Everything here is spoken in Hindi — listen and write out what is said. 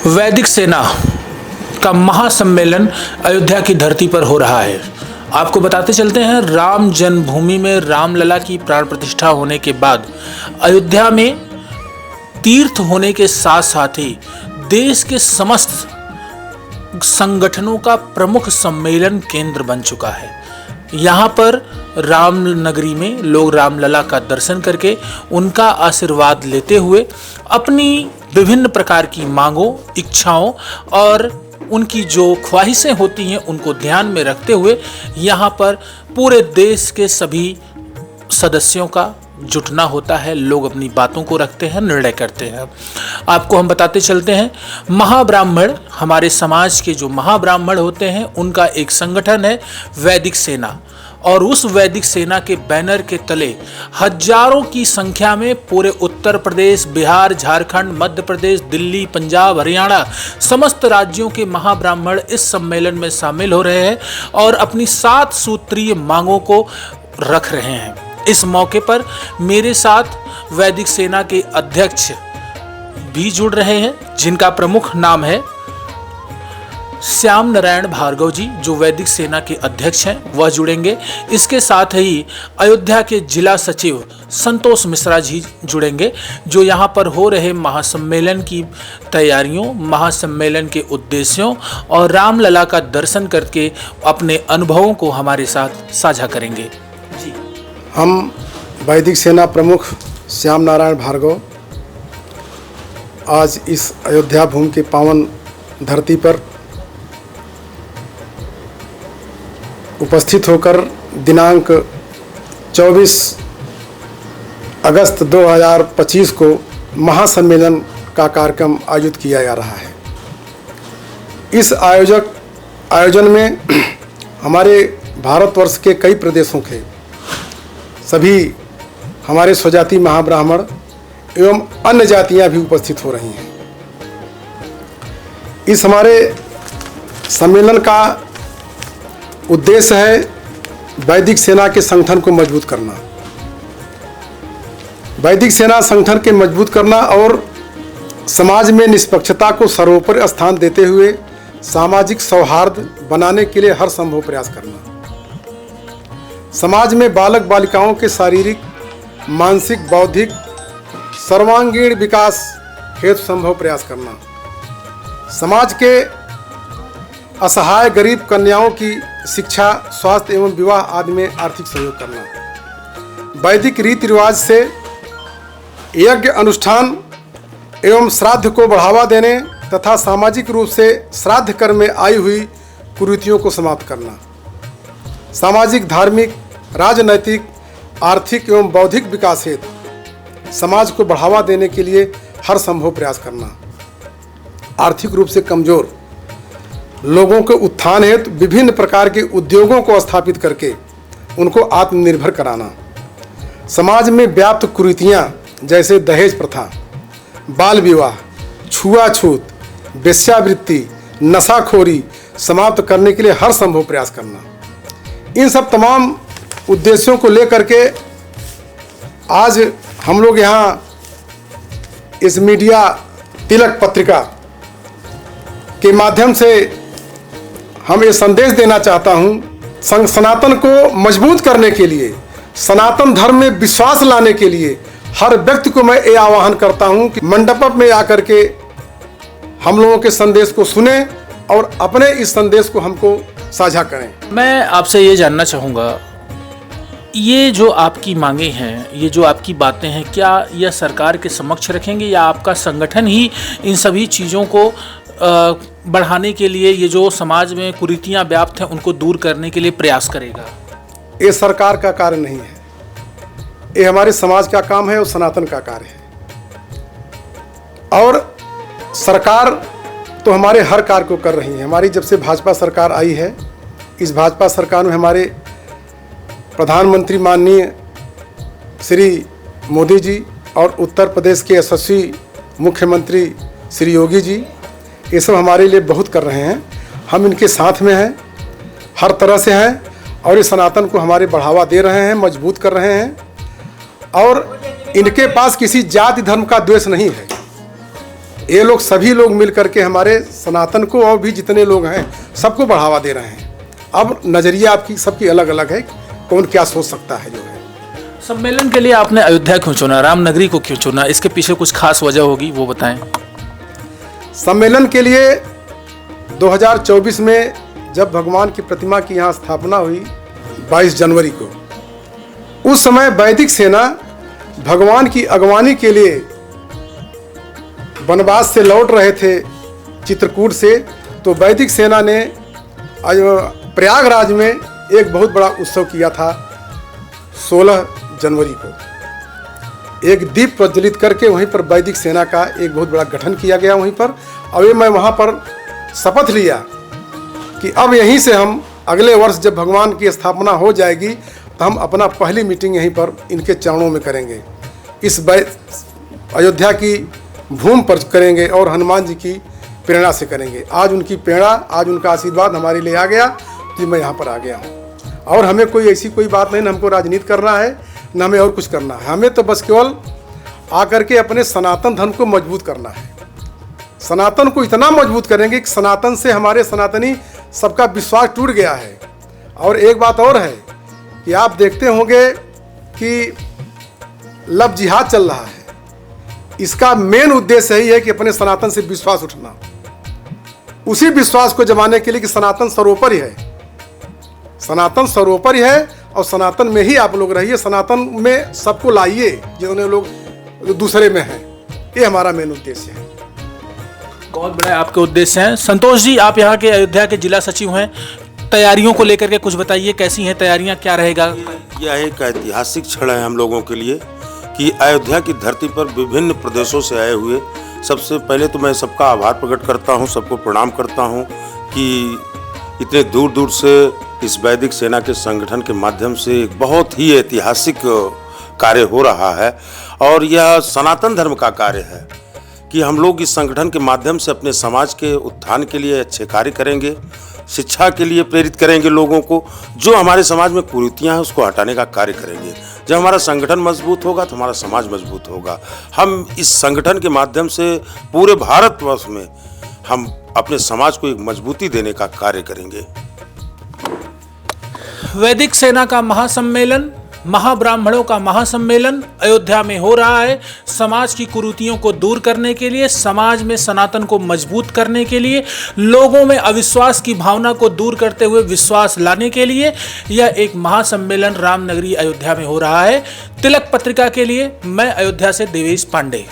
वैदिक सेना का महासम्मेलन अयोध्या की धरती पर हो रहा है। आपको बताते चलते हैं, राम जन्मभूमि में रामलला की प्राण प्रतिष्ठा होने के बाद अयोध्या में तीर्थ होने के साथ साथ ही देश के समस्त संगठनों का प्रमुख सम्मेलन केंद्र बन चुका है। यहाँ पर राम नगरी में लोग रामलला का दर्शन करके उनका आशीर्वाद लेते हुए अपनी विभिन्न प्रकार की मांगों, इच्छाओं और उनकी जो ख्वाहिशें होती हैं उनको ध्यान में रखते हुए यहाँ पर पूरे देश के सभी सदस्यों का जुटना होता है। लोग अपनी बातों को रखते हैं, निर्णय करते हैं। आपको हम बताते चलते हैं, महाब्राह्मण, हमारे समाज के जो महाब्राह्मण होते हैं उनका एक संगठन है वैदिक सेना, और उस वैदिक सेना के बैनर के तले हजारों की संख्या में पूरे उत्तर प्रदेश, बिहार, झारखंड, मध्य प्रदेश, दिल्ली, पंजाब, हरियाणा समस्त राज्यों के महाब्राह्मण इस सम्मेलन में शामिल हो रहे हैं और अपनी 7 सूत्रीय मांगों को रख रहे हैं। इस मौके पर मेरे साथ वैदिक सेना के अध्यक्ष भी जुड़ रहे हैं, जिनका प्रमुख नाम है श्याम नारायण भार्गव जी, जो वैदिक सेना के अध्यक्ष हैं, वह जुड़ेंगे। इसके साथ ही अयोध्या के जिला सचिव संतोष मिश्रा जी जुड़ेंगे, जो यहाँ पर हो रहे महासम्मेलन की तैयारियों, महासम्मेलन के उद्देश्यों और रामलला का दर्शन करके अपने अनुभवों को हमारे साथ साझा करेंगे। जी, हम वैदिक सेना प्रमुख श्याम नारायण भार्गव आज इस अयोध्या भूमि के पावन धरती पर उपस्थित होकर दिनांक 24 अगस्त 2025 को महासम्मेलन का कार्यक्रम आयोजित किया जा रहा है। इस आयोजन में हमारे भारतवर्ष के कई प्रदेशों के सभी हमारे स्वजाति महाब्राह्मण एवं अन्य जातियां भी उपस्थित हो रही हैं। इस हमारे सम्मेलन का उद्देश्य है वैदिक सेना के संगठन को मजबूत करना, वैदिक सेना संगठन के मजबूत करना और समाज में निष्पक्षता को सर्वोपरि स्थान देते हुए सामाजिक सौहार्द बनाने के लिए हर संभव प्रयास करना, समाज में बालक बालिकाओं के शारीरिक, मानसिक, बौद्धिक सर्वांगीण विकास हेतु संभव प्रयास करना, समाज के असहाय गरीब कन्याओं की शिक्षा, स्वास्थ्य एवं विवाह आदि में आर्थिक सहयोग करना, वैदिक रीति रिवाज से यज्ञ अनुष्ठान एवं श्राद्ध को बढ़ावा देने तथा सामाजिक रूप से श्राद्ध कर्म में आई हुई कुरीतियों को समाप्त करना, सामाजिक, धार्मिक, राजनैतिक, आर्थिक एवं बौद्धिक विकास हेतु समाज को बढ़ावा देने के लिए हर संभव प्रयास करना, आर्थिक रूप से कमजोर लोगों के उत्थान हेतु विभिन्न प्रकार के उद्योगों को स्थापित करके उनको आत्मनिर्भर कराना, समाज में व्याप्त कुरीतियां जैसे दहेज प्रथा, बाल विवाह, छुआछूत, वेश्यावृत्ति, नशाखोरी समाप्त करने के लिए हर संभव प्रयास करना। इन सब तमाम उद्देश्यों को लेकर के आज हम लोग यहाँ इस मीडिया तिलक पत्रिका के माध्यम से हम ये संदेश देना चाहता हूँ, सनातन को मजबूत करने के लिए, सनातन धर्म में विश्वास लाने के लिए हर व्यक्ति को मैं ये आह्वान करता हूँ कि मंडप में आकर के हम लोगों के संदेश को सुने और अपने इस संदेश को हमको साझा करें। मैं आपसे ये जानना चाहूँगा, ये जो आपकी मांगे हैं, ये जो आपकी बातें हैं, क्या यह सरकार के समक्ष रखेंगे या आपका संगठन ही इन सभी चीज़ों को बढ़ाने के लिए, ये जो समाज में कुरीतियां व्याप्त हैं उनको दूर करने के लिए प्रयास करेगा? ये सरकार का कार्य नहीं है, ये हमारे समाज का काम है और सनातन का कार्य है। और सरकार तो हमारे हर कार्य को कर रही है। हमारी जब से भाजपा सरकार आई है, इस भाजपा सरकार में हमारे प्रधानमंत्री माननीय श्री मोदी जी और उत्तर प्रदेश के यशस्वी मुख्यमंत्री श्री योगी जी, ये सब हमारे लिए बहुत कर रहे हैं। हम इनके साथ में हैं, हर तरह से हैं और इस सनातन को हमारे बढ़ावा दे रहे हैं, मजबूत कर रहे हैं। और इनके पास किसी जाति धर्म का द्वेष नहीं है। ये लोग सभी लोग मिल करके हमारे सनातन को और भी जितने लोग हैं सबको बढ़ावा दे रहे हैं। अब नज़रिया आपकी सबकी अलग अलग है, कौन क्या सोच सकता है जो है। सम्मेलन के लिए आपने अयोध्या क्यों चुना, रामनगरी को क्यों चुना, इसके पीछे कुछ खास वजह होगी वो बताएं। सम्मेलन के लिए 2024 में जब भगवान की प्रतिमा की यहाँ स्थापना हुई 22 जनवरी को, उस समय वैदिक सेना भगवान की अगवानी के लिए वनवास से लौट रहे थे चित्रकूट से, तो वैदिक सेना ने प्रयागराज में एक बहुत बड़ा उत्सव किया था 16 जनवरी को। एक दीप प्रज्वलित करके वहीं पर वैदिक सेना का एक बहुत बड़ा गठन किया गया वहीं पर। और मैं वहाँ पर शपथ लिया कि अब यहीं से हम अगले वर्ष जब भगवान की स्थापना हो जाएगी तो हम अपना पहली मीटिंग यहीं पर इनके चरणों में करेंगे, इस अयोध्या की भूमि पर करेंगे और हनुमान जी की प्रेरणा से करेंगे। आज उनकी प्रेरणा, आज उनका आशीर्वाद हमारे लिए आ गया तो मैं यहाँ पर आ गया हूँ। और हमें कोई ऐसी कोई बात नहीं, न हमको राजनीति करना है न हमें और कुछ करना है। हमें तो बस केवल आकर के अपने सनातन धर्म को मजबूत करना है। सनातन को इतना मजबूत करेंगे कि सनातन से हमारे सनातनी सबका विश्वास टूट गया है। और एक बात और है कि आप देखते होंगे कि लव जिहाद चल रहा है, इसका मेन उद्देश्य यही है कि अपने सनातन से विश्वास उठना, उसी विश्वास को जमाने के लिए कि सनातन सर्वोपरि है, सनातन सर्वोपरि है और सनातन में ही आप लोग रहिए, सनातन में सबको लाइए जितने लोग दूसरे में हैं। ये हमारा मेन उद्देश्य है। बहुत बड़े आपके उद्देश्य हैं। संतोष जी, आप यहाँ के अयोध्या के जिला सचिव हैं, तैयारियों को लेकर के कुछ बताइए, कैसी हैं तैयारियाँ, क्या रहेगा? यह एक ऐतिहासिक क्षण है हम लोगों के लिए कि अयोध्या की धरती पर विभिन्न प्रदेशों से आए हुए, सबसे पहले तो मैं सबका आभार प्रकट करता हूँ, सबको प्रणाम करता हूँ कि इतने दूर दूर से इस वैदिक सेना के संगठन के माध्यम से एक बहुत ही ऐतिहासिक कार्य हो रहा है। और यह सनातन धर्म का कार्य है कि हम लोग इस संगठन के माध्यम से अपने समाज के उत्थान के लिए अच्छे कार्य करेंगे, शिक्षा के लिए प्रेरित करेंगे लोगों को, जो हमारे समाज में कुरीतियाँ हैं उसको हटाने का कार्य करेंगे। जब हमारा संगठन मजबूत होगा तो हमारा समाज मजबूत होगा। हम इस संगठन के माध्यम से पूरे भारतवर्ष में हम अपने समाज को एक मजबूती देने का कार्य करेंगे। वैदिक सेना का महासम्मेलन, महाब्राह्मणों का महासम्मेलन अयोध्या में हो रहा है। समाज की कुरीतियों को दूर करने के लिए, समाज में सनातन को मजबूत करने के लिए, लोगों में अविश्वास की भावना को दूर करते हुए विश्वास लाने के लिए यह एक महासम्मेलन रामनगरी अयोध्या में हो रहा है। तिलक पत्रिका के लिए मैं अयोध्या से देवेश पांडे।